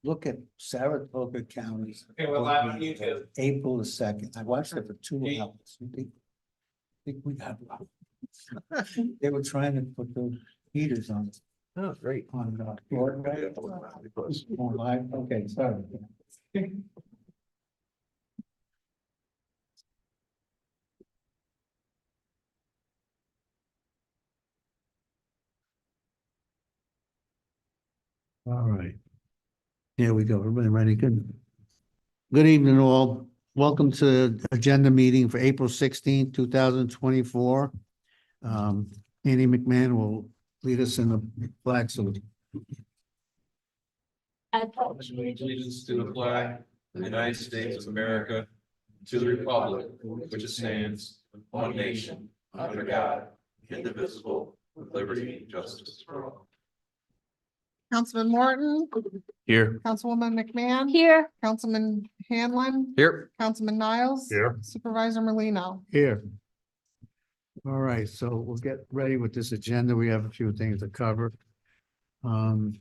look at Saratoga County's. Okay, well, I want you to- April the 2nd. I watched it for 2 hours. I think we got. They were trying to put those heaters on. Oh, great. On, on live. Okay, sorry. All right. Here we go. Everybody ready? Good. Good evening, all. Welcome to agenda meeting for April 16th, 2024. Andy McMahon will lead us in the flag salute. Allegiance to the flag of the United States of America, to the republic which it stands, one nation, under God, indivisible, with liberty and justice for all. Councilman Morton, Here. Councilwoman McMahon, Here. Councilman Hanlon, Here. Councilman Niles. Here. Supervisor Merlino. Here. All right, so we'll get ready with this agenda. We have a few things to cover. All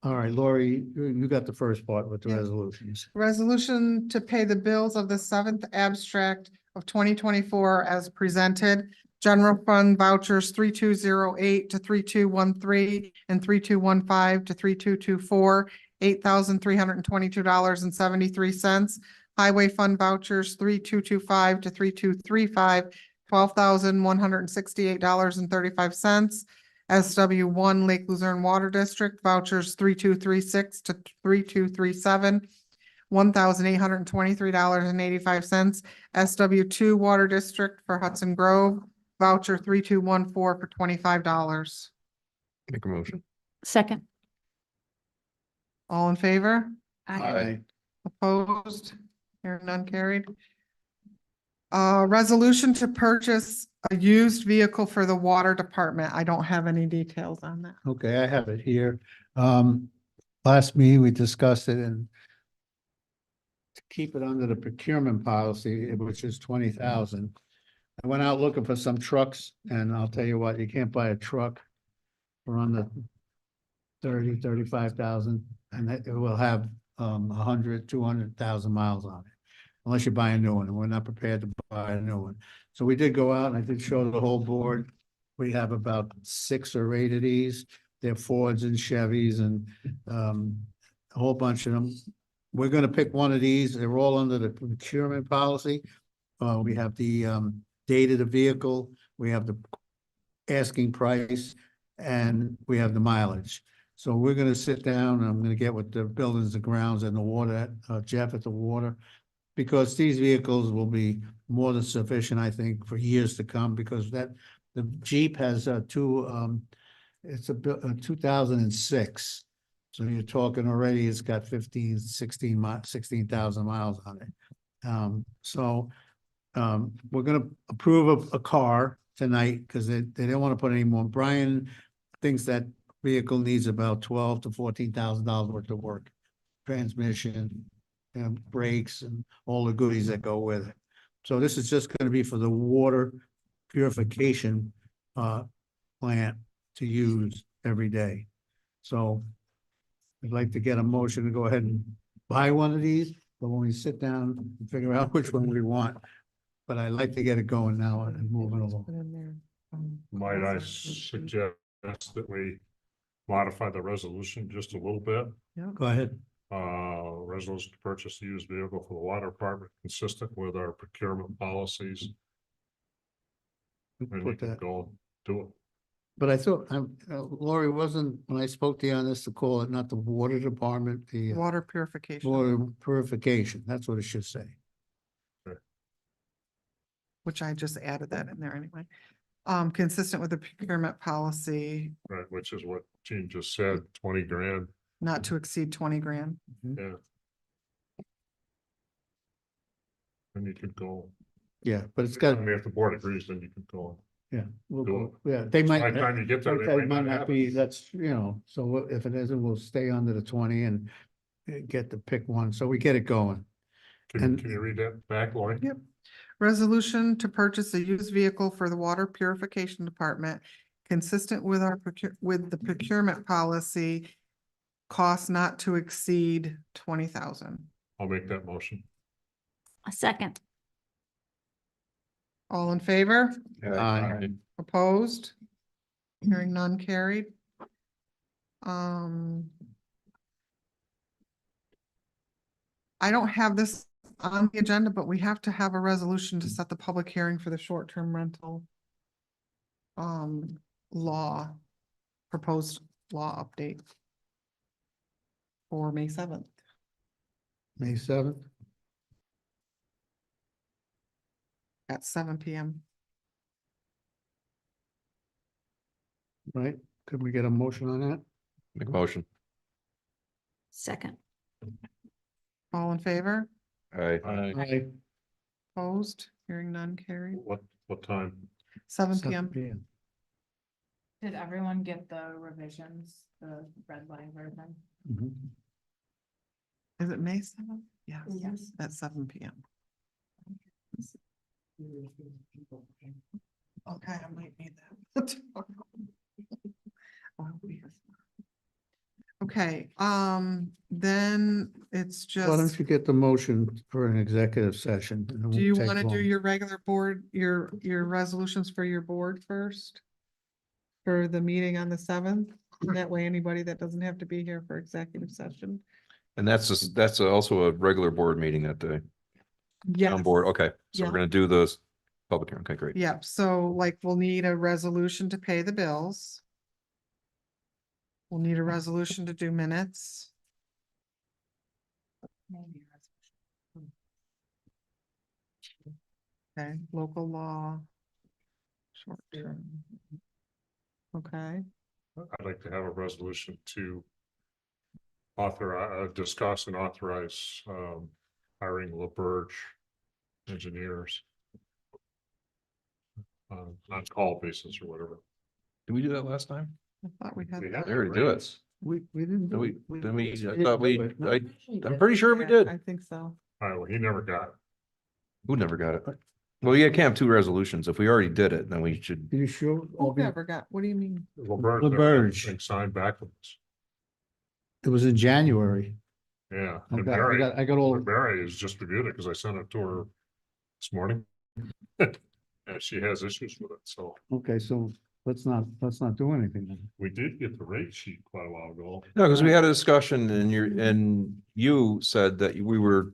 right, Lori, you got the first part with the Yeah. resolutions. Resolution to pay the bills of the seventh abstract of 2024 as presented. General fund vouchers 3208 to 3213 and 3215 to 3224, $8,322.73. Highway fund vouchers 3225 to 3235, $12,168.35. SW1 Lake Luzerne Water District vouchers 3236 to 3237, $1,823.85. SW2 Water District for Hudson Grove voucher 3214 for $25. Make a motion. Second. All in favor? Aye. Opposed? Hearing none carried. Resolution to purchase a used vehicle for the water department. I don't have any details on that. Okay, I have it here. Last meeting, we discussed it and to keep it under the procurement policy, which is 20,000. I went out looking for some trucks and I'll tell you what, you can't buy a truck for under 35,000 and it will have 100, 200,000 miles on it. Unless you buy a new one, and we're not prepared to buy a new one. So we did go out and I did show the whole board. We have about 6 or 8 of these. They're Fords and Chevys and a whole bunch of them. We're gonna pick one of these. They're all under the procurement policy. We have the date of the vehicle, we have the asking price, and we have the mileage. So we're gonna sit down and I'm gonna get with the buildings, the grounds and the water, Jeff at the water. Because these vehicles will be more than sufficient, I think, for years to come, because the Jeep has it's a 2006. So you're talking already, it's got 16,000 miles on it. We're gonna approve a car tonight, because they don't want to put any more. Brian thinks that vehicle needs about $12,000 to $14,000 worth of work. Transmission, and brakes and all the goodies that go with it. So this is just going to be for the water purification plant to use every day. So I'd like to get a motion to go ahead and buy one of these, but when we sit down and figure out which one we want. But I'd like to get it going now and moving along. Put in there, Might I suggest that we modify the resolution just a little bit? Go ahead. Resolution to purchase a used vehicle for the water department consistent with our procurement policies. And you Put can that. go do it. But I thought, Lori, wasn't, when I spoke to you on this, to call it not the water department, the Water purification, water purification. That's what it should say. which I just added that in there anyway. Consistent with the procurement policy, Right, which is what Gene just said, 20 grand. not to exceed 20 grand. Yeah. And you could go, Yeah, but it's I got, mean, if the board agrees, then you could go. yeah, we'll Do go, yeah, they might. By the time you get there, It might not be, that's, so if it isn't, we'll stay under the 20 and get to pick one, so we get it going. Can you read that back, Lori? Yep. Resolution to purchase a used vehicle for the water purification department consistent with the procurement policy cost not to exceed 20,000. I'll make that motion. A second. All in favor? Aye. Opposed? Hearing none carried. I don't have this on the agenda, but we have to have a resolution to set the public hearing for the short-term rental law, proposed law update for May 7th. May 7th. At 7 PM. Right? Could we get a motion on that? Make a motion. Second. All in favor? Aye. Aye. Opposed? Hearing none carried. What time? 7 7 PM. PM. Did everyone get the revisions, the red line version? Mhm. Is it May 7th? Yes. Yes. At 7 PM. Okay, I might need that. I'll be here. Okay, then it's Why don't just, you get the motion for an executive session? and it do won't you take want to do long. your regular board, your resolutions for your board first? For the meeting on the 7th? That way anybody that doesn't have to be here for executive session. And that's also a regular board meeting that day. Yes. On board, okay, so Yeah. we're gonna do the public hearing, okay, great. Yep, so like we'll need a resolution to pay the bills. We'll need a resolution to do minutes. Okay, local law. Short term. Okay, I'd like to have a resolution to discuss and authorize, hiring LaBerge engineers. On call basis or whatever. Did we do that last time? I thought we had. We that. had We already do it. We didn't. Did we, do it. then we, I didn't thought we, do it, no. I'm pretty sure we Yeah, did. I think so. All right, well, he never got it. Who never got it? Well, yeah, can't have two resolutions. If we already did it, then we should. Are you sure? Who never got, what do you mean? LaBerge. LaBerge. And signed backwards. It was in January. Yeah. And Okay, Mary, I got all, Mary has just reviewed it because I sent it to her this morning. And she has issues with it, so okay, so let's not do anything then. we did get the rate sheet quite a while ago. No, because we had a discussion and you said that it would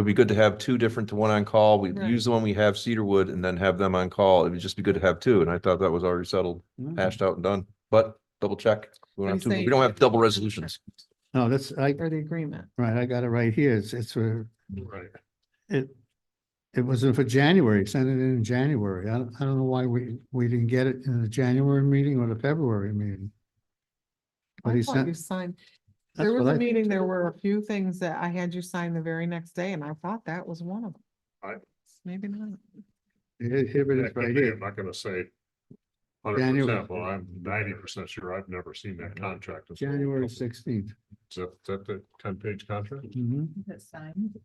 be good to have two different to one on call. We Right. use the one we have Cedarwood and then have them on call. It would just be good to have two. And I thought that was already settled, hashed out and done, but double check. We What don't do have you two, say? we don't have double resolutions. No, that's, Or the agreement? right, I got it right here. It's Right. it wasn't for January, sent it in January. I don't know why we didn't get it in the January meeting or the February meeting. But I he thought you sent, signed, that's there was what a I- meeting, there were a few things that I had you sign the very next day, and I thought that was one of them. I- Maybe not. here it is right I'm here. not gonna say 100%, but I'm 90% sure I've never seen that contract. in January 16th. Is that the 10-page contract? Mhm. Is it signed?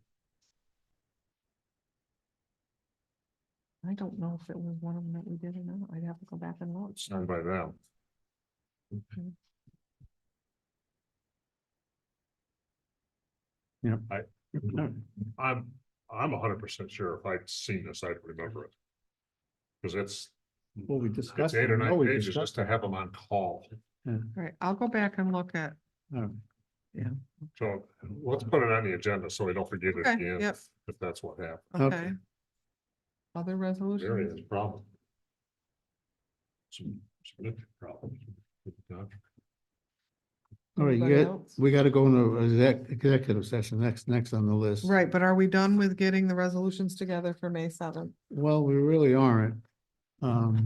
I don't know if it was one of them that we did or not. I'd have to go back and look. Signed by them. I'm 100% sure if I'd seen this, I'd remember it. Because it's Well, we discussed it. 8 or No, 9 we pages discussed just to have them on call. All right, I'll go back and look at, All right. So let's put it on the agenda so we don't forget it Okay, again, yep. if that's what happened. Okay. okay. Other There resolutions? is problem. Some significant problems with the contract. All right, Anybody yeah, else? we got to go into executive session next on the list. Right, but are we done with getting the resolutions together for May 7th? Well, we really aren't. Because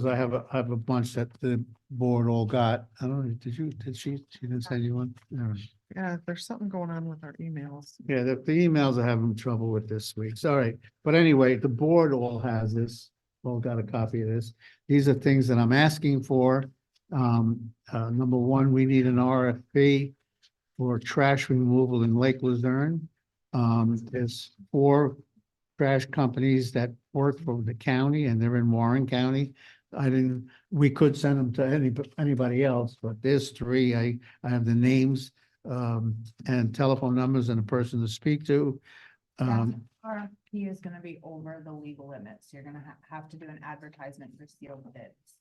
I have a bunch that the board all got. I don't know, did she didn't send you one? All right. Yeah, there's something going on with our emails. Yeah, the emails are having trouble with this week. All right. But anyway, the board all has this, all got a copy of this. These are things that I'm asking for. Number one, we need an RFP for trash removal in Lake Luzerne. There's 4 trash companies that work for the county and they're in Warren County. I didn't, we could send them to anybody else, but there's three. I have the names and telephone numbers and a person to speak to. RFP is gonna be over the legal limits. You're gonna have to do an advertisement for sealed bids.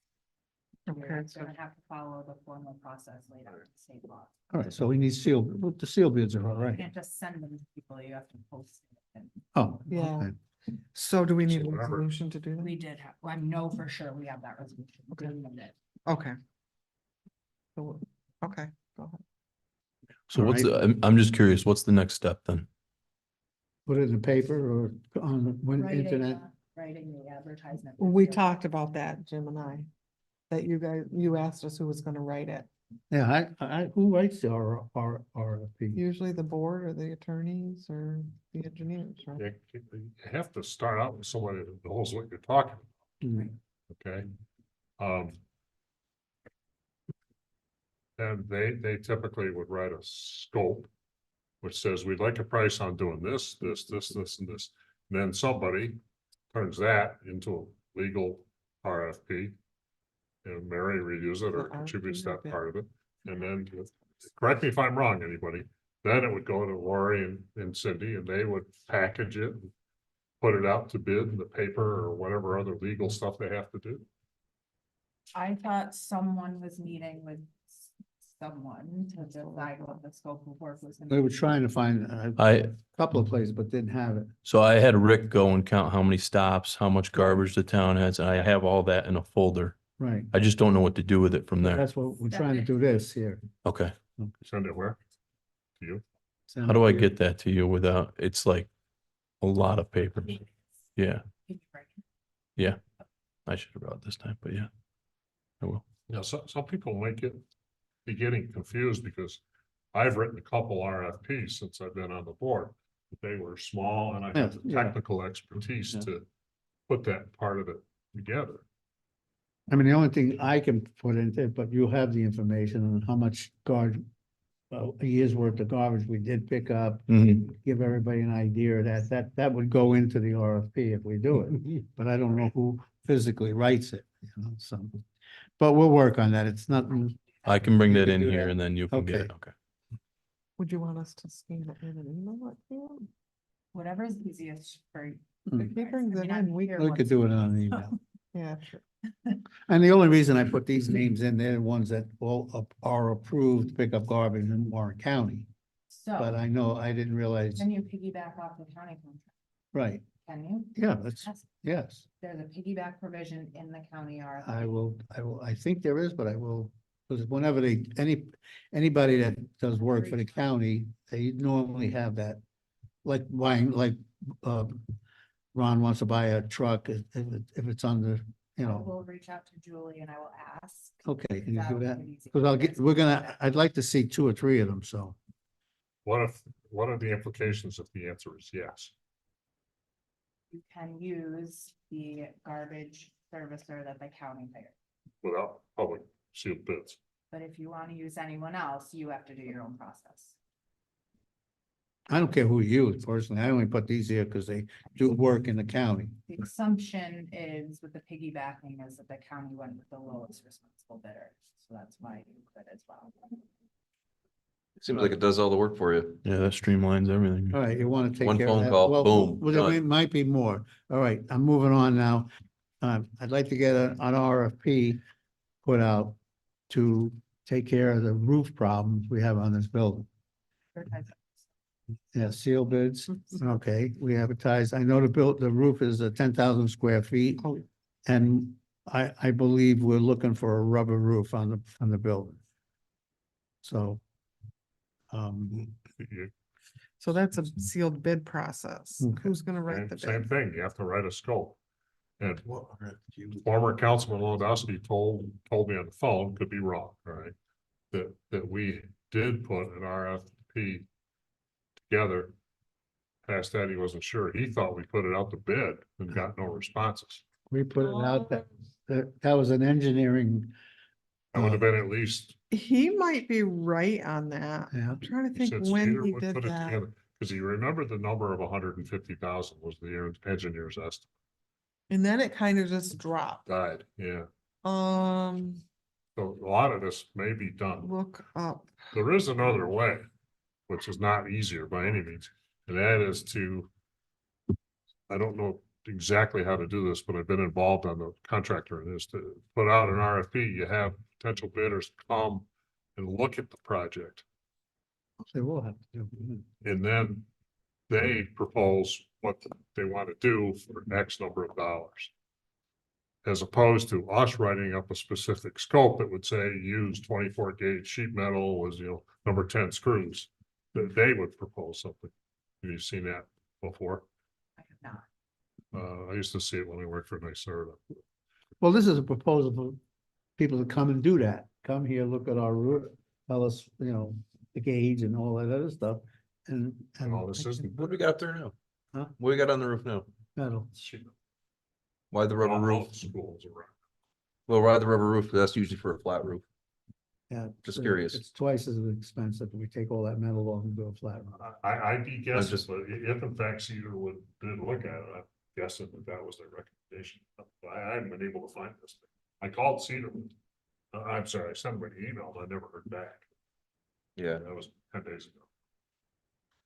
You're Okay, so gonna have to follow the formal process laid out in state law. All right, so we need sealed, well, the seal bids are all You right. can't just send them to people, you have to post it. And Oh, Yeah. okay. so do we need a So whatever. resolution to do that? we did have, well, I know for sure we have that resolution. Okay. We did it. Okay. So, okay, go ahead. So All what's, right. I'm just curious, what's the next step then? Put it in the paper or on the internet. Writing the advertisement. for We sealed talked bids. about that, Jim and I, that you asked us who was gonna write it. Yeah, who writes the RFP? Usually the board or the attorneys or the engineers, right? You have to start out with somebody that knows what you're talking Hmm. about, okay? And they typically would write a scope, which says, we'd like a price on doing this, this, and this. And then somebody turns that into a legal RFP. And Mary reviews it or The contributes RFP, that yeah. part of it, and then, correct me if I'm wrong, anybody, then it would go to Lori and Cindy, and they would package it. And put it out to bid in the paper or whatever other legal stuff they have to do. I thought someone was meeting with someone to decide what the scope of work was. gonna We were be. trying to find a I, couple of places, but didn't have it. so I had Rick go and count how many stops, how much garbage the town has, and I have all that in a folder. Right. I just don't know what to do with it from there. That's what we're trying to do this here. Okay, Send it where? To you? how do I get that to you without, it's like a lot of paper. Yeah, I should have brought it this time, but yeah. I will. Yeah, some people might be getting confused because I've written a couple RFPs since I've been on the board. But they were small and I have the Yeah. technical expertise Yeah. to put that part of it together. I mean, the only thing I can put into it, but you have the information on how much a year's worth of garbage we did pick up. Mhm. Give everybody an idea that would go into the RFP if we do it, but I don't know who physically writes it, so. But we'll work on that. It's nothing. I can bring You that can in do here that. and then you can get Okay. it. Okay. Would you want us to scan it in and email it to you? Whatever's easiest for you. Hmm. If he brings I mean, it I'm in, we here We once could a do it week. on an email. Yeah, sure. And the only reason I put these names in, they're the ones that all are approved to pick up garbage in Warren County. But So, I know, I didn't realize, can you piggyback off the county contract? right, Can you? yeah, that's, Yes. yes, There's a piggyback provision in the county RFP. I think there is, but I will, because whenever anybody that does work for the county, they normally have that. Like buying, Ron wants to buy a truck, if it's under, I will reach out to Julie and I will ask. okay, can you That'll do that? make it easy. Because I'd like to see 2 or 3 of them, so. What are the implications if the answer is yes? You can use the garbage servicer that the county hired. Without public sealed bids? But if you want to use anyone else, you have to do your own process. I don't care who you use personally. I only put these here because they do work in the county. The assumption is with the piggybacking is that the county went with the lowest responsible bidder. So that's why you could as well. Seems like it does all the work for you. Yeah, that streamlines everything. All right, you want to take One care of phone that? call, Well, boom, well, there done. might be more. All right, I'm moving on now. I'd like to get an RFP put out to take care of the roof problems we have on this building. Yeah, seal bids. Okay, we advertised. I know the roof is 10,000 square feet. Oh. And I believe we're looking for a rubber roof on the building. So. You- So that's a sealed bid process. Okay. Who's gonna write the Same bid? thing, you have to write a scope. And former Councilman Lewandowski told me on the phone, could be wrong, all right? That we did put an RFP together. Past that, he wasn't sure. He thought we put it out to bid and got no responses. We put it out that was an engineering. That would have been at least, He might be right on that. Yeah. I'm trying to he think said when Skeeter he would did put it that. together. Cause he remembered the number of 150,000 was the engineer's estimate. And then it kind of just dropped. Died, yeah. So a lot of this may be done. look up. There is another way, which is not easier by any means, and that is to. I don't know exactly how to do this, but I've been involved on the contractor in this, to put out an RFP, you have potential bidders come and look at the project. They will have to do. And then they propose what they want to do for X number of dollars. As opposed to us writing up a specific scope that would say use 24 gauge sheet metal was, number 10 screws. That they would propose something. Have you seen that before? I have not. I used to see it when I worked for NYSERDA. Well, this is a proposal for people to come and do that. Come here, look at our roof, tell us, the gauge and all that other stuff. And. And all this isn't. What do we got up there now? Huh? What do we got on the roof now? Metal. Why the rubber All roof? Schools around. Well, why the rubber roof? That's usually for a flat roof. Yeah. Just so curious. It's twice as expensive if we take all that metal off and do a flat roof. I'd be guessing, just- but if in fact Cedar did look at it, I'm guessing that was their recommendation. I haven't been able to find this thing. I called Cedar. I'm sorry, I sent them an email, but I never heard back. Yeah. That was 10 days ago.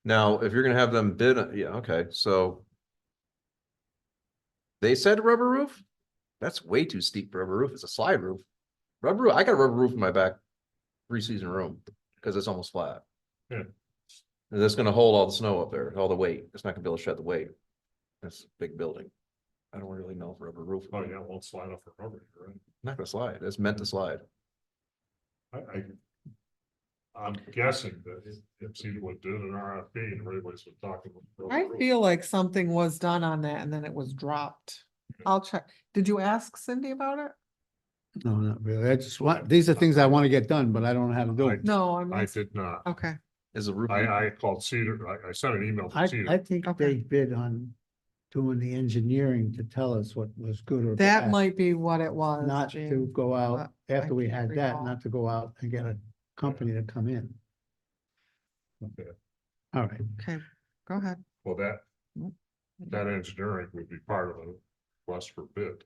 Now, if you're gonna have them bid, yeah, okay, so. They said rubber roof? That's way too steep for rubber roof. It's a slide roof. Rubber roof, I got a rubber roof in my back 3-season room because it's almost flat. Yeah. And that's gonna hold all the snow up there, all the weight. It's not gonna be able to shed the weight. That's a big building. I don't really know if rubber roof. Oh, yeah, it won't slide off a rubber, you're right? Not gonna slide. It's meant to slide. I'm guessing that if Cedar did an RFP and everybody's been talking. I feel like something was done on that and then it was dropped. I'll check. Did you ask Cindy about it? No, not really. I just want, these are things I want to get done, but I don't know how to do it. No, I'm. I did not. Okay, Is the roof? I called Cedar, I sent an email to I Cedar. think Okay. they bid on doing the engineering to tell us what was good or that bad. might be what it was, Not to Gene. go out, but I after we can't had that, recall. not to go out and get a company to come in. Okay. All right, Okay, go ahead. Well, that engineering would be part of a request for bid.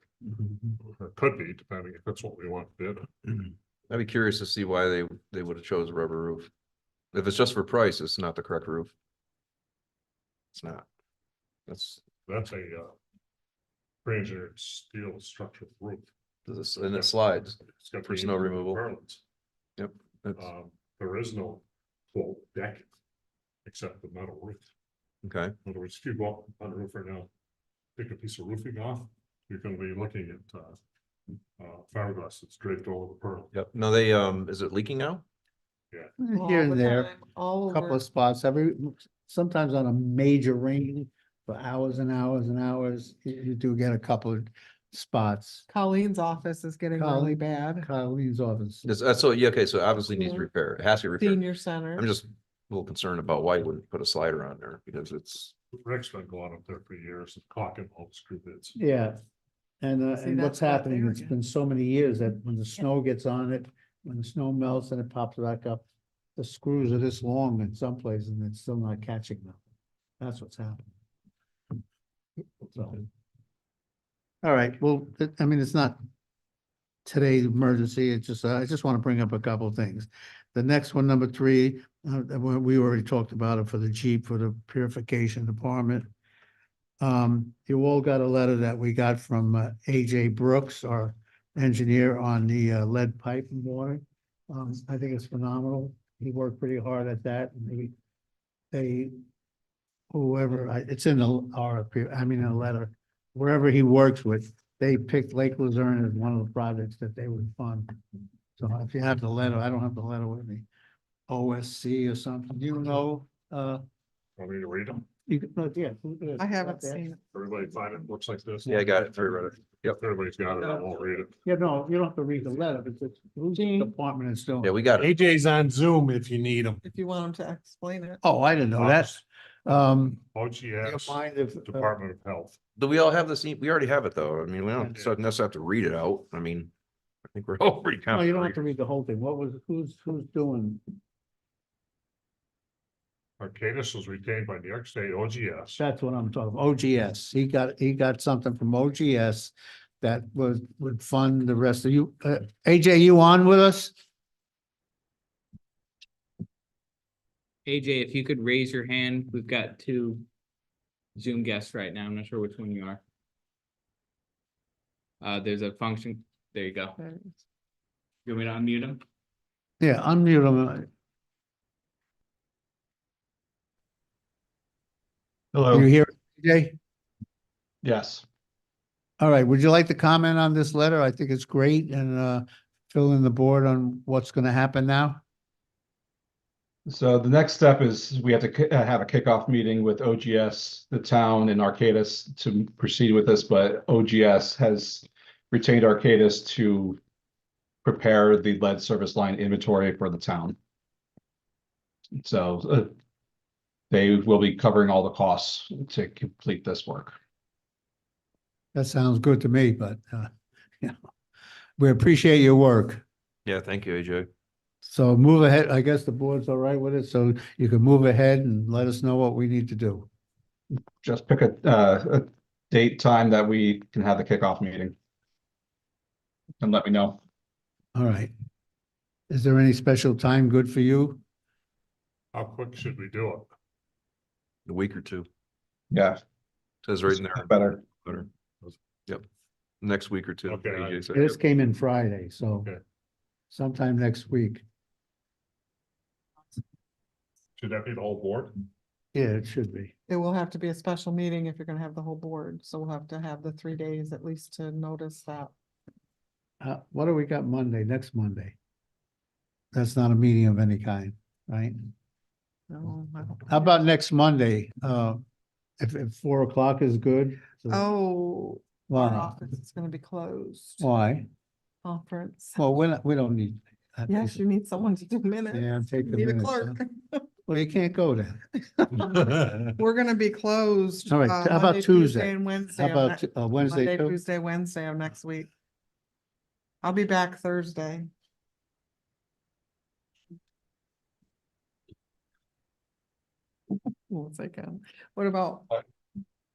Or could be, depending if that's what we want to bid. I'd be curious to see why they would have chose a rubber roof. If it's just for price, it's not the correct roof. It's not. That's That's a pre-engineered steel structural roof. this, and it slides. It's got For the snow inverted removal. purlins. Yep. That's There is no full decking except the metal roof. okay. In other words, if you go up on the roof right now, take a piece of roofing off, you're gonna be looking at fiberglass that's draped over the pearl. Yep. No, they, is it leaking now? All here the and there, time, all a couple over. of spots, sometimes on a major rain for hours and hours and hours, you do get a couple of spots. Colleen's office is getting really Colleen- bad. Colleen's office. That's so, yeah, okay, so obviously needs Yeah. repair. It has to get repaired. Senior center. I'm just a little concerned about why you wouldn't put a slider on there because it's, Rick's been going up there for years and caulking all the screw bits. Yeah. And See, and what's that's not happening, there it's yet. been so many years that when the snow gets on it, when the snow melts and it pops back up, the screws are this long in some places and it's still not catching them. That's what's happening. So. All right, well, I mean, it's not today's emergency, it's just, I just want to bring up a couple of things. The next one, number 3, we already talked about it for the Jeep, for the purification department. You all got a letter that we got from AJ Brooks, our engineer on the lead pipe and water. I think it's phenomenal. He worked pretty hard at that. And it's in the RFP, I mean, in the letter, wherever he works with, they picked Lake Luzerne as one of the projects that they would fund. So if you have the letter, I don't have the letter with me. OSC or something, you know, Want me to read them? you could, yeah. I haven't seen it. Everybody find it, looks like this. yeah, I got it. Everybody. Yep, everybody's got it, I won't read it. Yeah, no, you don't have to read the letter, but it's whose department is doing. Yeah, we got it. AJ's on Zoom if you need him. If you want him to explain it. Oh, I didn't know that. You don't OGS, mind if, Department of Health. Do we all have this? We already have it though. I mean, we don't Yeah. necessarily have to read it out. I mean, I think we're all pretty no, confident. you don't have to read the whole thing. What was, who's doing? Arcadis was retained by New York State OGS. That's what I'm talking about. OGS. He got something from OGS that would fund the rest of you. AJ, you on with us? AJ, if you could raise your hand, we've got two Zoom guests right now. I'm not sure which one you are. There's a function. There you go. You want me to unmute him? Yeah, unmute him. Can you hear, AJ? Yes. All right, would you like to comment on this letter? I think it's great and fill in the board on what's gonna happen now. So the next step is we have to have a kickoff meeting with OGS, the town and Arcadis to proceed with this, but OGS has retained Arcadis to prepare the lead service line inventory for the town. So they will be covering all the costs to complete this work. That sounds good to me, but yeah, we appreciate your work. Yeah, thank you, AJ. So move ahead. I guess the board's all right with it, so you can move ahead and let us know what we need to do. Just pick a date, time that we can have the kickoff meeting. And let me know. All right. Is there any special time good for you? How quick should we do it? A week or two. Yeah. Says right in there. Better. Better. Yep. Next week or two. Okay, AJ said. This came in Friday, so Okay. sometime next week. Should that be the whole board? Yeah, it should be. It will have to be a special meeting if you're gonna have the whole board, so we'll have to have the 3 days at least to notice that. What do we got Monday, next Monday? That's not a meeting of any kind, right? No, I don't- How about next Monday? If 4 o'clock is good? So- Oh, our Why? office is gonna be closed. Why? Conference. Well, we don't need. Yes, you need someone to do minutes. Yeah, take You the need a minutes. clerk. Well, you can't go then. We're gonna be closed. All right, how about Monday, Tuesday? And Wednesday. How of about ne- Wednesday Monday, too? Tuesday, Wednesday of next week. I'll be back Thursday. Once I can. What about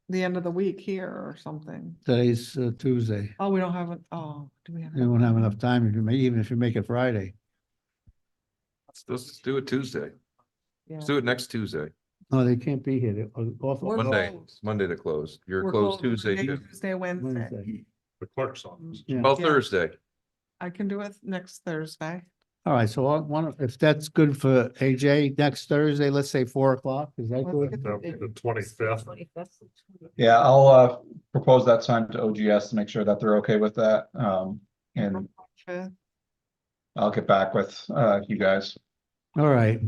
the end of the week here or something? Today's Tuesday. Oh, we don't have it. Oh, do we have? You won't have enough time if you make, even if you make it Friday. Let's do it Tuesday. Yeah. Let's do it next Tuesday. No, they can't be here. They're off We're on Monday. closed. Monday to close. You're We're closed closed Tuesday Monday, too. Tuesday, Wednesday. Wednesday. The clerk's office. Yeah. Well, Yeah. Thursday. I can do it next Thursday. All right, so if that's good for AJ, next Thursday, let's say 4 o'clock, is that Let's good? get That'll be the 25th. Yeah, I'll propose that time to OGS to make sure that they're okay with that. And Fifth. I'll get back with you guys. All right,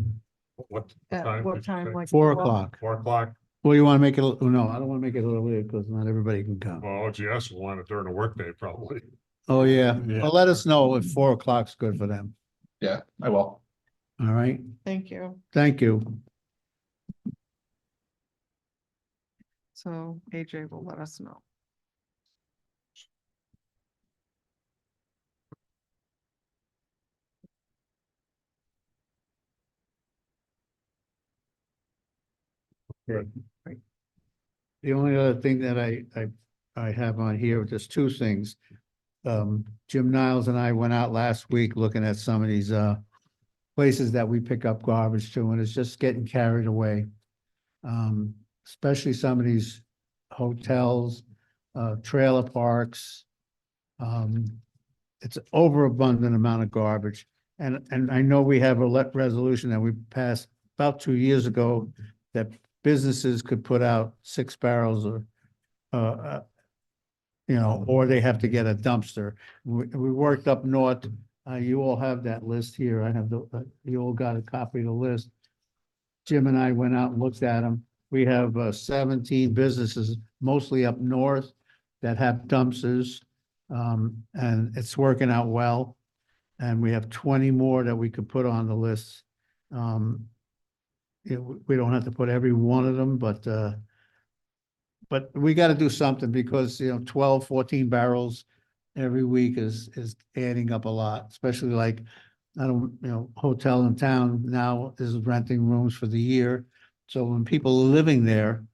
What At time? what did you time, say? like? 4 o'clock. 4 o'clock? Well, you want to make it, no, I don't want to make it a little later because not everybody can come. Well, OGS will want it during the workday probably. Oh, yeah, Yeah. well, let us know if 4 o'clock's good for them. Yeah, I will. All right, Thank you. thank you. So AJ will let us know. Okay. The only other thing that I have on here, just two things. Jim Niles and I went out last week looking at some of these places that we pick up garbage to, and it's just getting carried away. Especially some of these hotels, trailer parks. It's overabundant amount of garbage. And I know we have a resolution that we passed about 2 years ago that businesses could put out 6 barrels or, or they have to get a dumpster. We worked up north. You all have that list here. I have you all got a copy of the list. Jim and I went out and looked at them. We have 17 businesses, mostly up north, that have dumpsters. And it's working out well. And we have 20 more that we could put on the list. We don't have to put every one of them, but we got to do something because, 12, 14 barrels every week is adding up a lot, especially like, hotel in town now is renting rooms for the year. So when people are living there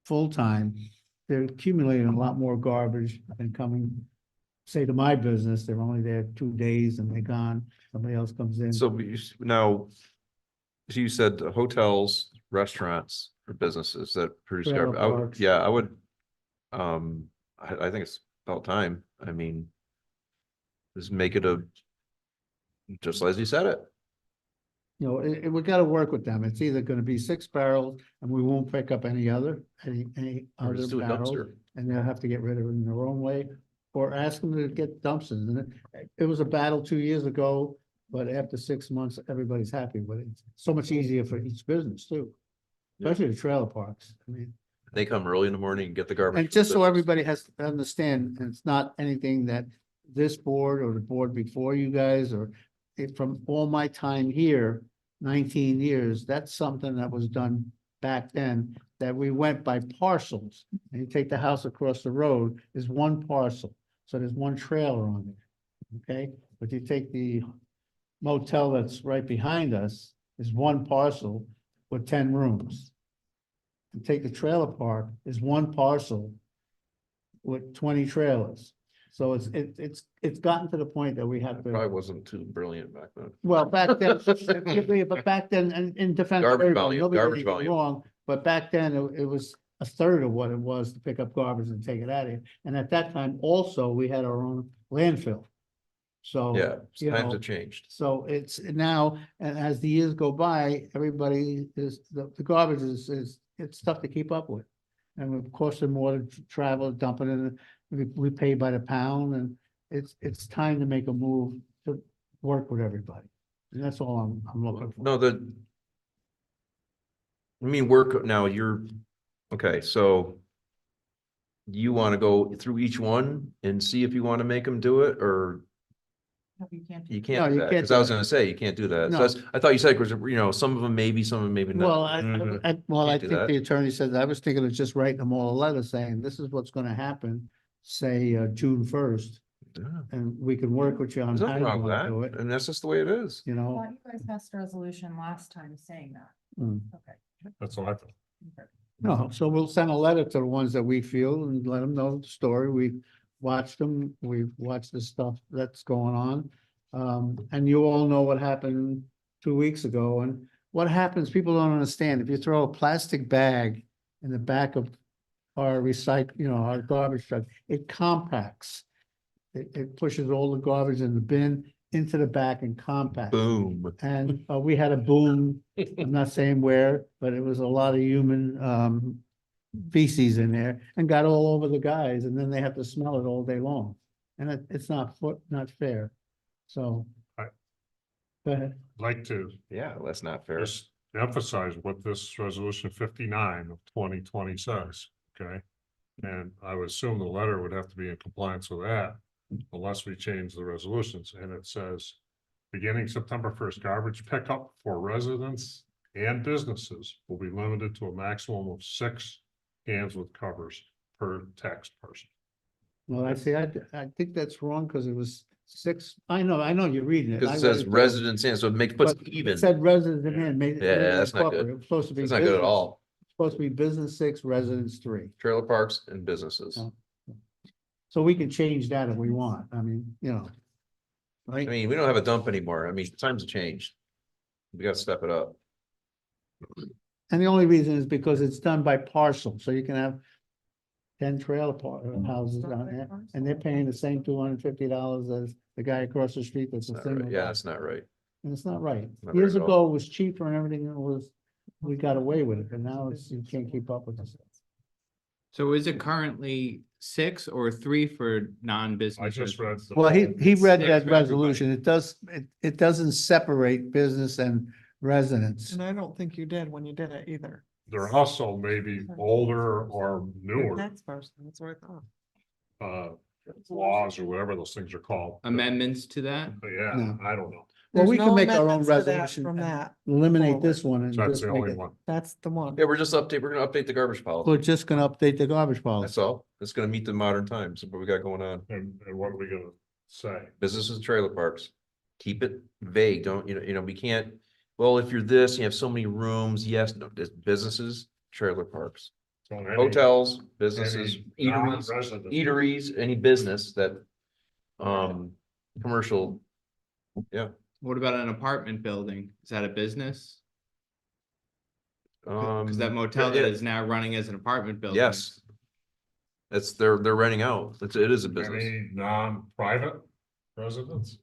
full-time, they're accumulating a lot more garbage and coming say to my business, they're only there 2 days and they're gone, somebody else comes in. So now, so you said hotels, restaurants, or businesses that produce Trailer garbage. I would- parks. Yeah, I would, I think it's about time. I mean, just make it just as you said it. You know, we gotta work with them. It's either gonna be 6 barrels and we won't pick up any Or other just do a barrels. dumpster. And they'll have to get rid of it in their own way, or ask them to get dumpsters. And it was a battle 2 years ago, but after 6 months, everybody's happy with it. It's so much easier for each business too. Especially the trailer parks. I mean, They come early in the morning and get the garbage. and from just so business. everybody has to understand, and it's not anything that this board or the board before you guys, or from all my time here, 19 years, that's something that was done back then, that we went by parcels. And you take the house across the road, is one parcel, so there's one trailer on it, okay? But you take the motel that's right behind us, is one parcel with 10 rooms. And take the trailer park, is one parcel with 20 trailers. So it's gotten to the point that we have Probably to, wasn't too brilliant back then. well, back then, but back then, and in defense of Garbage everybody, volume, nobody did garbage anything volume. wrong, but back then, it was a third of what it was to pick up garbage and take it out of here. And at that time, also, we had our own landfill. So. Yeah, you times know, have changed. So it's now, and as the years go by, everybody is, the garbage is, it's tough to keep up with. And of course, the more to travel, dump it in, we pay by the pound, and it's time to make a move to work with everybody. And that's all I'm looking for. No, I mean, work now, okay, so you want to go through each one and see if you want to make them do it, or No, you can't. you No, can't do you that? can't Because do I was that. gonna say, you can't do that. So No. I thought you said, because, some of them maybe, some of them maybe not. Well, I Can't do think that. the attorney said, I was thinking of just writing them all a letter saying, this is what's gonna happen, say, June 1st. Yeah, And we can work with you on there's how nothing you wrong with wanna that, do it, and that's just the way it is. you I know? thought you guys passed a resolution last time saying that. Mm. Okay. That's what I thought. Okay. No, so we'll send a letter to the ones that we feel and let them know the story. We've watched them, we've watched the stuff that's going on. And you all know what happened 2 weeks ago, and what happens, people don't understand. If you throw a plastic bag in the back of our our garbage truck, it compacts. It pushes all the garbage in the bin into the back and compacts. Boom. And we had a boom, I'm not saying where, but it was a lot of human feces in there and got all over the guys, and then they have to smell it all day long. And it's not fair. So. Right. Go ahead. Like to Yeah, that's not fair. just emphasize what this resolution 59 of 2020 says, okay? And I would assume the letter would have to be in compliance with that unless we change the resolutions. And it says, beginning September 1st, garbage pickup for residents and businesses will be limited to a maximum of 6 cans with covers per tax person. Well, I think that's wrong because it was 6. I know you're reading it. Because I it read says it too. residents in, so it puts But it even. It said residents in, made. Yeah, that's not good. It was supposed to be. It's not good at business- all. Supposed to be business 6, residents 3. Trailer parks and businesses. Oh. So we can change that if we want. I mean, I right? mean, we don't have a dump anymore. I mean, times have changed. We gotta step it up. And the only reason is because it's done by parcel, so you can have 10 trailer houses on there, and they're paying the same $250 as the guy across the street that's That's a not right. single Yeah, guy. that's not right. And it's not right. Not Years right at ago, it was cheaper and everything, we got away with it, but now you can't keep up with this. So is it currently 6 or 3 for non-business? I just read. residents? the- Well, he read Six that for everybody. resolution. It doesn't separate business and residents. And I don't think you did when you did it either. They're also maybe older or newer, Tax person, that's what I thought. laws or whatever those things are called. Amendments to that? But yeah, No. I don't know. Well, we There's can no make our own amendments to that resolution, From that, eliminate this one and So that's just the make only it. one. that's the one. Yeah, we're gonna update the garbage policy. We're just gonna update the garbage That's policy. all. It's gonna meet the modern times, what we got going on. And what are we gonna say? Businesses and trailer parks. Keep it vague. Don't, we can't, well, if you're this, you have so many rooms, yes, no, it's businesses, trailer parks, So any- hotels, businesses, any eateries, non-resident- eateries, any business that Commercial, What about an apartment building? Is that a business? Cause that motel that yeah, is now running as an apartment building. yes. It's, they're renting out. It is a business. Any non-private residents?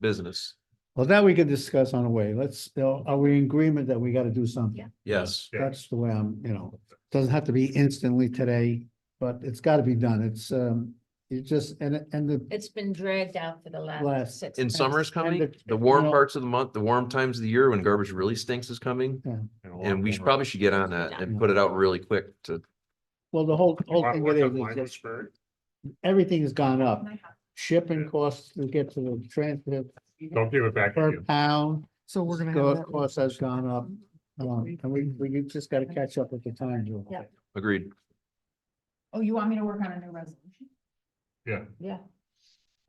Business, Well, that we could discuss on the way. Let's, are we in agreement that we gotta do something? yes. Yeah. That's the way I'm, doesn't have to be instantly today, but it's gotta be done. It's, you just, and the It's been dragged out for the Last- last 6 And months. summer's coming, the- the warm you know- parts of the month, the warm times of the year when garbage really stinks is coming. And we probably should get on that and put it out really quick to, well, the whole thing it is that Language, everything has gone up. Shipping costs to get to the transfer don't give it back to per you. pound, So we're gonna have that. cost has gone up. And we just gotta catch up with the times. a little Yeah. bit. agreed. Oh, you want me to work on a new resolution? Yeah, Yeah,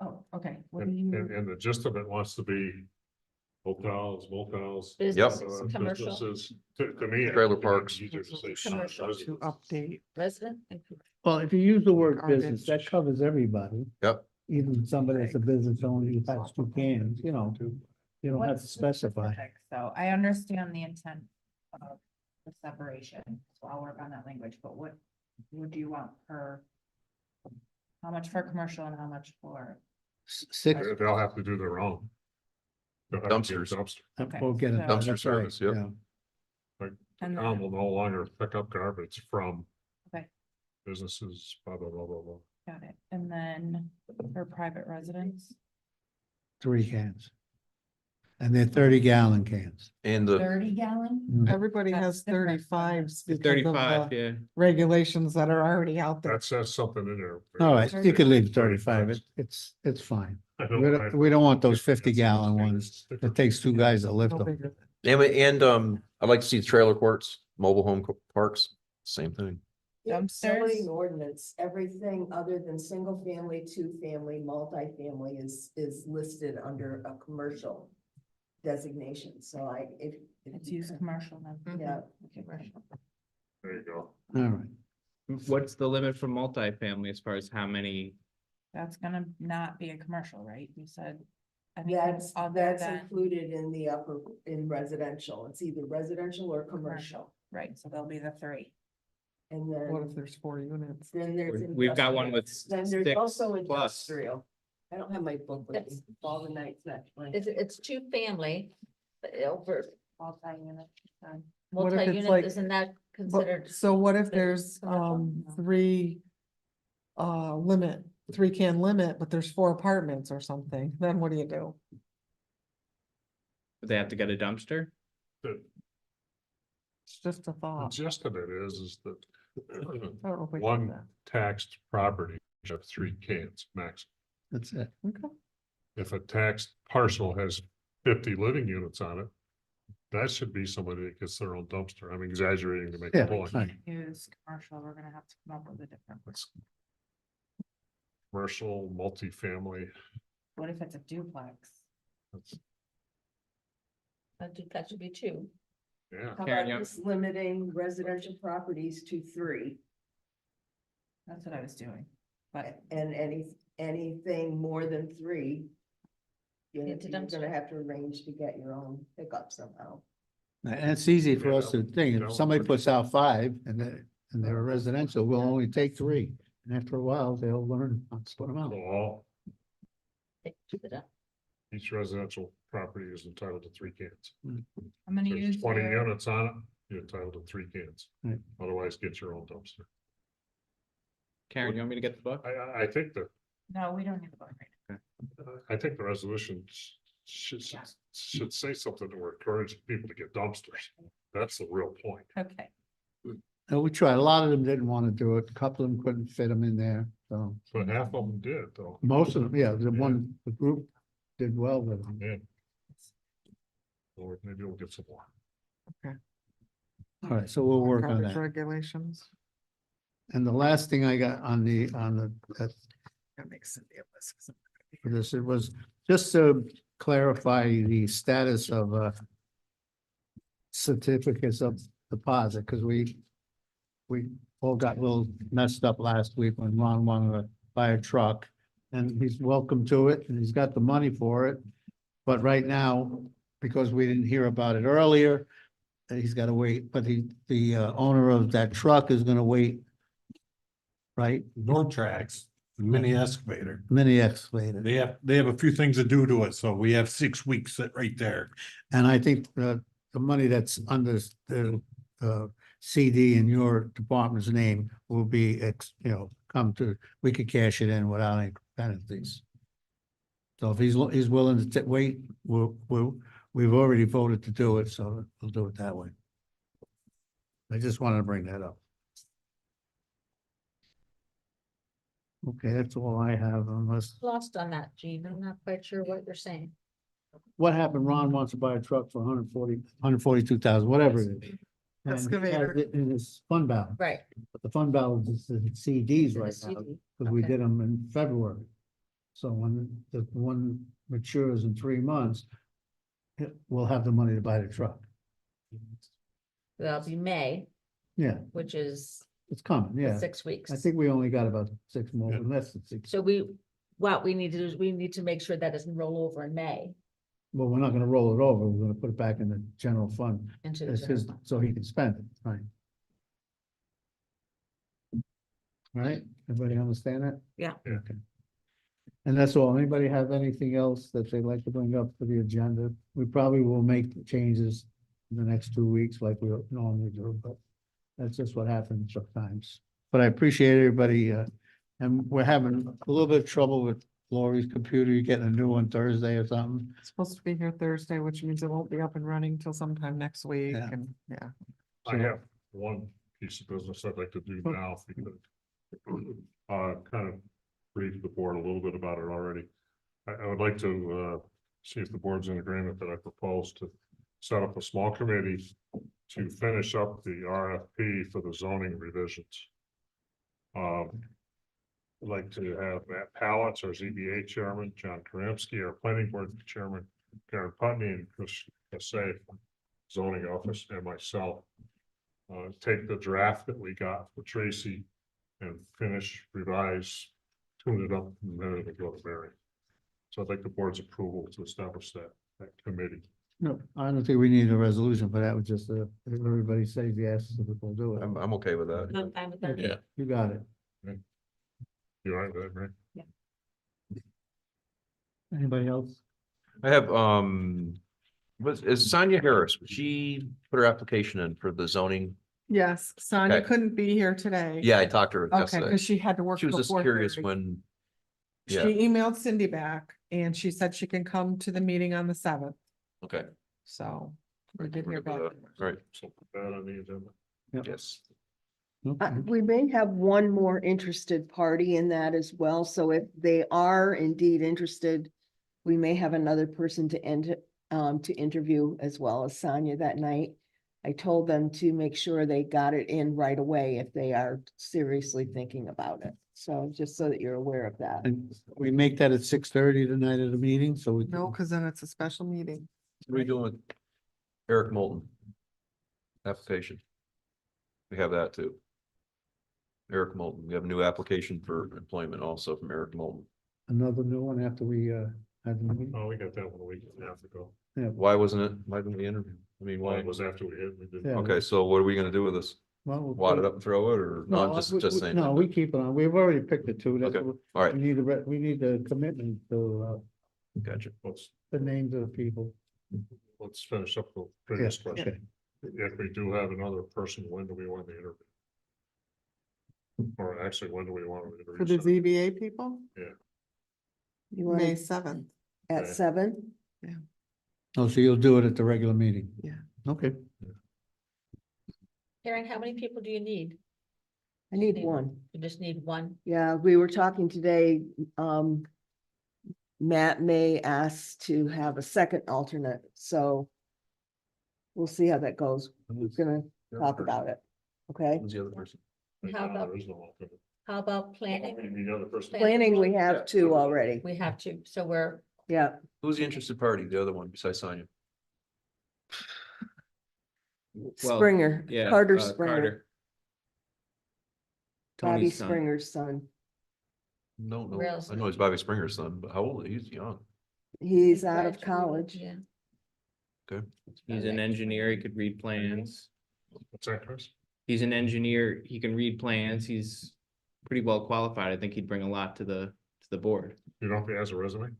Oh, okay. What do and, you? and the gist of it wants to be motels, motels. businesses, uh, commercial, businesses. To me. Trailer it'd be parks. easier to say Commercial. To residents. update. resident. and commercial. Well, if you use the word Garbage. business, that covers everybody. Yep. Even somebody that's a business owner who has 2 cans, you don't have to What's the specify. specifics? So I understand the intent of the separation, so I'll work on that language, but what do you want per? How much for commercial and how much for? 6, They'll have to do their own. They'll have to get a Dumpsters. Dumpster. Okay, we'll get it. so- Dumpster That's right, service, yep. yeah. The And town then- will no longer pick up garbage from. Okay. Businesses, blah, blah, blah, blah, blah. Got it. And then for private residents, 3 cans. And they're 30-gallon cans. And the, 30-gallon? Mm. Everybody That's has different. 35s because of 35, the yeah. regulations that are already out there. That says something in there. All right, you could leave 35. It's fine. We don't want those 50-gallon ones. It takes 2 guys to lift No them. bigger. I'd like to see trailer courts, mobile home parks, same thing. Dumpsters? Zoning ordinance, everything other than single family, 2-family, multifamily is listed under a commercial designation, so if. Let's use commercial then. Yeah, Commercial. There you go. All right. What's the limit for multifamily as far as how many? That's gonna not be a commercial, right? You said. anything that's other than included in residential, it's either residential or commercial, Right, so there'll be the 3. and What if then, there's 4 units? then there's. We've got one with Then there's 6 also plus. industrial. I don't have my book with me, That's- all the nights that. It's 2-family, but over Multi-unit. What if it's multi-unit, like- isn't that But, considered? so what if there's, commercial? 3 limit, 3-can limit, but there's 4 apartments or something, then what do you do? They have to get a dumpster? The It's just a the thought. gist of it is that. I don't know if we can do One that. taxed property should have 3 cans max. That's it. Okay. If a taxed parcel has 50 living units on it. That should be somebody that gets their own dumpster. I'm exaggerating to make Yeah, a point. right. Use commercial, we're gonna have to come up with a different. It's Commercial, multifamily, What if it's a duplex? that's, That should be 2. yeah. How Karen, about yeah. just limiting residential properties to 3? That's what I was doing, but And anything more than 3. You're It's a you're dumpster. gonna have to arrange to get your own pickup somehow. And it's easy for us to think, Yeah. if somebody puts out 5 and they're residential, we'll only take 3. And after a while, they'll learn not to put them out. So all, Keep it up. each residential property is entitled to 3 cans. I'm gonna There's use. 20 your- units on it, you're entitled to 3 cans. Right. Otherwise, get your own dumpster. Karen, you want me to get the book? I think that, No, we don't need the book right I think the resolution should say something that we're encouraging people to get dumpsters. That's the real point. now. Okay, And we tried, a lot of them didn't want to do it, a couple of them couldn't fit them in there, so. But half of them did though. Most of them, yeah, the group did well with them. Yeah. Or maybe we'll get some more. All right, so we'll work on Garbage that. regulations. And the last thing I got on the, That makes sense. for this, it was just to clarify the status of certificates of deposit, because we all got a little messed up last week when Ron wanted to buy a truck. And he's welcome to it, and he's got the money for it. But right now, because we didn't hear about it earlier, he's gotta wait, but the owner of that truck is gonna wait. Right, North Tracks, mini excavator. mini excavator. They have a few things to do to it, so we have 6 weeks set right there. And I think the money that's under the CD in your department's name will be, we could cash it in without any penalties. So if he's willing to wait, we've already voted to do it, so we'll do it that way. I just wanted to bring that up. Okay, that's all I have unless, Lost on that, Gene. I'm not quite sure what you're saying. what happened? Ron wants to buy a truck for 142,000, whatever it is. And he has Excavator. it in his fund balance. Right. But the fund balance is in CDs in the right now, CD. because we Okay. did them in February. So when the one matures in 3 months, we'll have the money to buy the truck. That'll be May, Yeah, which is it's coming, the yeah. 6 weeks. I think we only got about 6 more, Yeah. less than 6. So what we need to do is we need to make sure that doesn't roll over in May Well, we're not gonna roll it over, we're gonna put it back in the general fund, into the as general his, fund. so he can spend it, right? All right, everybody understand that? Yeah. Yeah. Okay. And that's all. Anybody have anything else that they'd like to bring up for the agenda? We probably will make changes in the next 2 weeks like we normally do, but that's just what happens sometimes. But I appreciate everybody, and we're having a little bit of trouble with Lori's computer. You're getting a new one Thursday or something. It's supposed to be here Thursday, which means it won't be up and running till sometime next week Yeah. and, yeah. I have one piece of business I'd like to do now, if you could. Kind of brief the board a little bit about it already. I would like to, see if the board's in agreement that I propose to set up a small committee to finish up the RFP for the zoning revisions. I'd like to have Matt Pallets, our ZBA chairman, John Karamsky, our planning board chairman, Karen Putney, and Chris Cassay, zoning office, and myself. Take the draft that we got for Tracy and finish, revise, tune it up, and then it'll go to Barry. So I'd like the board's approval to establish that committee. No, I don't think we need a resolution for that. Was just, if everybody says yes, we'll do it. I'm okay with that. I'm fine with that. Yeah. You got it. You all right with that, right? Anybody else? I have, is Sonia Harris, would she put her application in for the zoning? Yes, Sonia Okay. couldn't be here today. Yeah, I talked to her Okay, yesterday. because she had to work She was just before curious 30. when, She yeah. emailed Cindy back and she said she can come to the meeting on the 7th, Okay. so. We Right, did we're hear good with back. that. Right, So put that on the agenda. yes. Okay. We may have one more interested party in that as well, so if they are indeed interested, we may have another person to interview as well as Sonia that night. I told them to make sure they got it in right away if they are seriously thinking about it. So just so that you're aware of that. And we make that at 6:30 the night of the meeting, so we. No, because then it's a special meeting. What are we doing with Eric Moulton? Application. We have that too. Eric Moulton, we have a new application for employment also from Eric Moulton. Another new one after we, have the meeting. Oh, we got that one a week and a half ago. Yeah, Why wasn't it? Why didn't we interview? I mean, Well, why? it was after we did. Yeah. Okay, so what are we gonna do with this? well, we'll Wad put it up and throw it, or no, I'm just saying. No, we keep it on. We've already picked the two. That's Okay. what- All right, We need we need the commitment to, gotcha. the names of the people. Let's finish up the previous Yes, question. okay. If we do have another person, when do we want the interview? Or actually, when do we want to For the interview? ZBA people, You want May it 7th. at Okay. 7? Oh, so you'll do it at the regular meeting? Yeah. Okay. Karen, how many people do you need? I need one. You just need one? Yeah, we were talking today, Matt may ask to have a second alternate, so we'll see how that goes. We're gonna talk about it, okay? Who's the other person? Right How now, about- there is no alternate. How about planning? The other person. Planning, we have two already, We have to, so we're, yeah. Who's the interested party, the other one besides Sonia? Well, Springer, Yeah. Carter Springer, Carter. Bobby Tony's son. Springer's son. No, no, Where else? I know he's Bobby Springer's son, but how old? He's young. He's out of Graduated, college. Yeah. Okay. He's an engineer, he could read plans. What's that, Chris? He's an engineer, he can read plans, he's pretty well qualified. I think he'd bring a lot to the board. You know if he has a resume?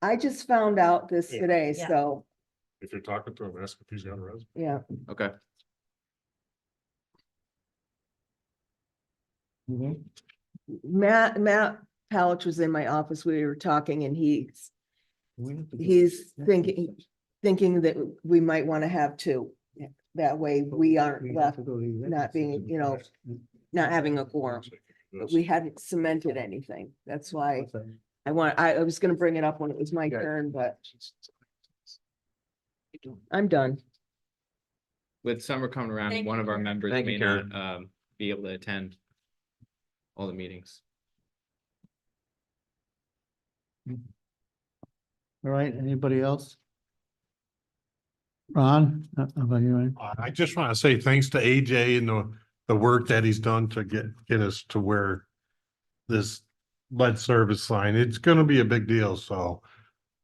I just found out this Yeah. today, Yeah. so, If you're talking to him, ask if he's got a resume. yeah. Okay. Matt Palich was in my office. We were talking and he's thinking that we might want to have two. That way we aren't left not being, not having a quorum, but we hadn't cemented anything. That's why I was gonna bring it up when it was my turn, but I'm done. With summer coming around, Thank one you, of our Karen. members Thank may you, not Karen. be able to attend all the meetings. All right, anybody else? Ron, how about you, Ryan? I just want to say thanks to AJ and the work that he's done to get us to where this lead service line, it's gonna be a big deal, so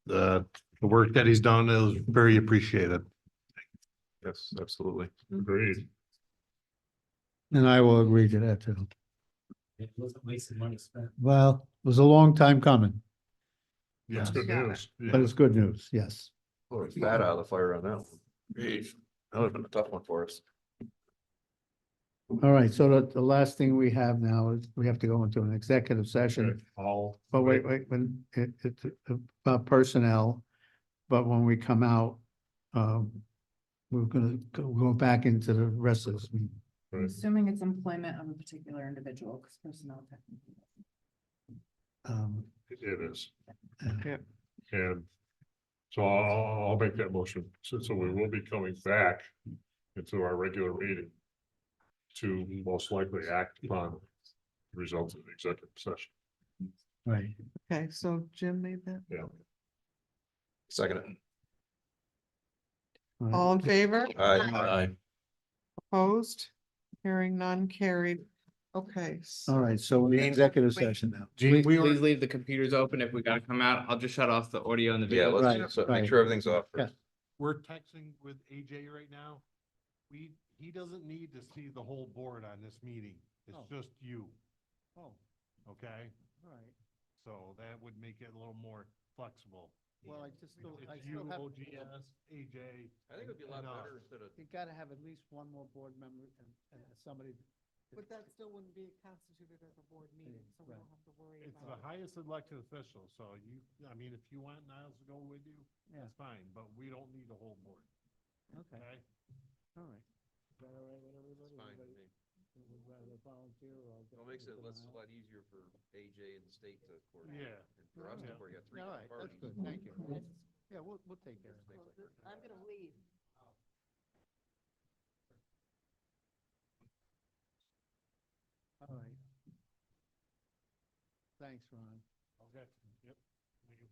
the work that he's done is very appreciated. Yes, absolutely. Agreed. And I will agree to that too. It wasn't wasting money spent. Well, it was a long time coming, Yeah, it's good news. but it's good news, yes. Boy, fat out of the fire on that one. Jeez, that would have been a tough one for us. All right, so the last thing we have now is we have to go into an executive session. Okay, I'll. But wait, when it's about personnel, but when we come out, we're gonna go back into the rest of this. meeting. Right. Assuming it's employment of a particular individual, because personnel technically. It is. Yeah. And so I'll make that motion. So we will be coming back into our regular meeting to most likely act upon the results of the executive session. Right. Okay, so Jim made that. Yeah. Second it. All in favor? Aye. Opposed? Hearing none carried. Okay. All right, so we're in executive session now. Gene, we Please were, leave the computers open. If we gotta come out, I'll just shut off the audio and the Yeah, video. Right, let's so right. make sure everything's off. Yeah. we're texting with AJ right now. He doesn't need to see the whole board on this meeting. It's just you. Oh, Okay? all right. So that would make it a little more flexible. Well, I just still, I It's you, still have, OGS, AJ. I think it'd be a lot and us. better instead of. you gotta have at least one more board member and somebody. But that still wouldn't be constituted as a board meeting, so we don't have to worry It's the about. highest elected official, so if you want Niles to go with you, that's fine, but we don't need the whole board, Okay, okay? all right. Is that all right with everybody? Fine with me. Would rather volunteer or? I'll get It makes it something less, a out? lot easier for AJ and the state to coordinate. Yeah. And for us, Yeah. where you got three All right, that's parties. good, thank you. Yeah, we'll take care of it. I'm gonna leave. All right. Thanks, Ron. Okay, yep. Thank you.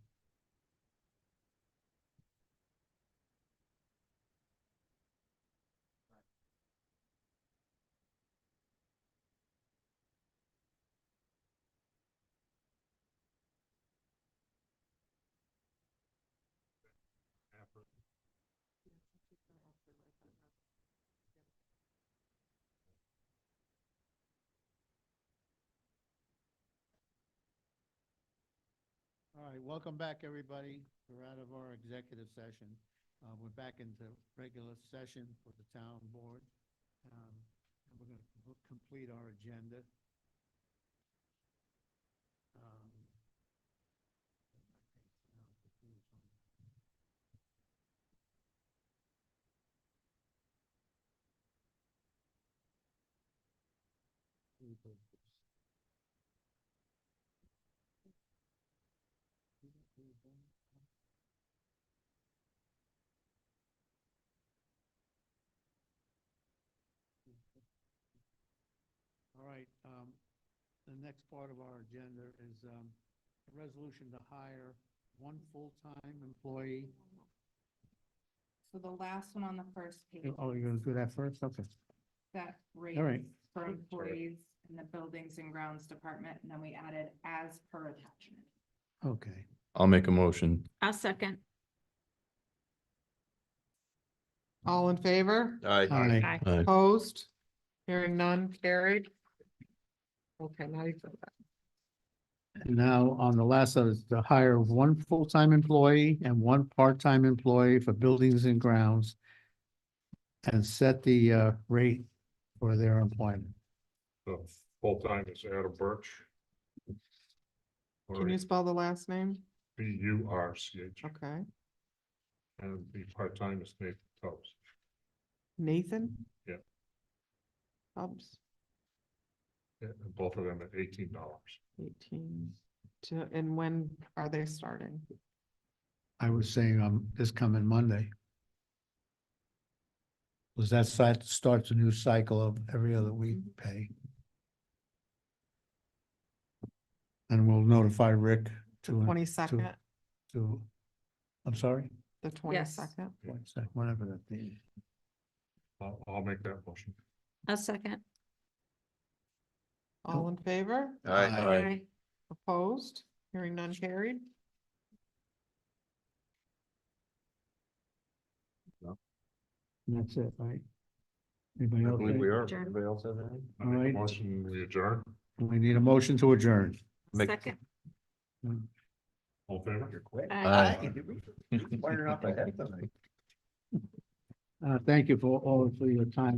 All right, welcome back, everybody. We're out of our executive session. We're back into regular session for the town board. And we're gonna complete our agenda. All right, the next part of our agenda is, a resolution to hire one full-time employee. So the last one on the first page, Oh, you're gonna do that first? Okay, that all right. rate for employees in the buildings and grounds department, and then we added as per attachment. Okay. I'll make a motion. I'll second. All in favor? Aye. Aye. Aye. Opposed? Hearing none, carried. Okay, now you feel that. And now on the last of it, to hire one full-time employee and one part-time employee for buildings and grounds. And set the rate for their employment. The full-time is Adam Birch. Can you spell the last name? Burch, Okay, and the part-time is Nathan Tubbs. Nathan? Yeah. Tubbs, Yeah, and both of them at $18. 18. And when are they starting? I was saying this coming Monday. Was that site starts a new cycle of every other week pay. And we'll notify Rick to. 22nd, To, I'm sorry, the 22nd. whatever that be. I'll make that motion. I'll second. All in favor? Aye. Opposed? Hearing none, carried. That's it, right? Anybody I else? believe we are. Adjourn. Anybody else have anything? I make a Alright. motion, we adjourn. We need a motion to adjourn. Make- Second. All in favor? Aye. Aye. Thank you for all for your time.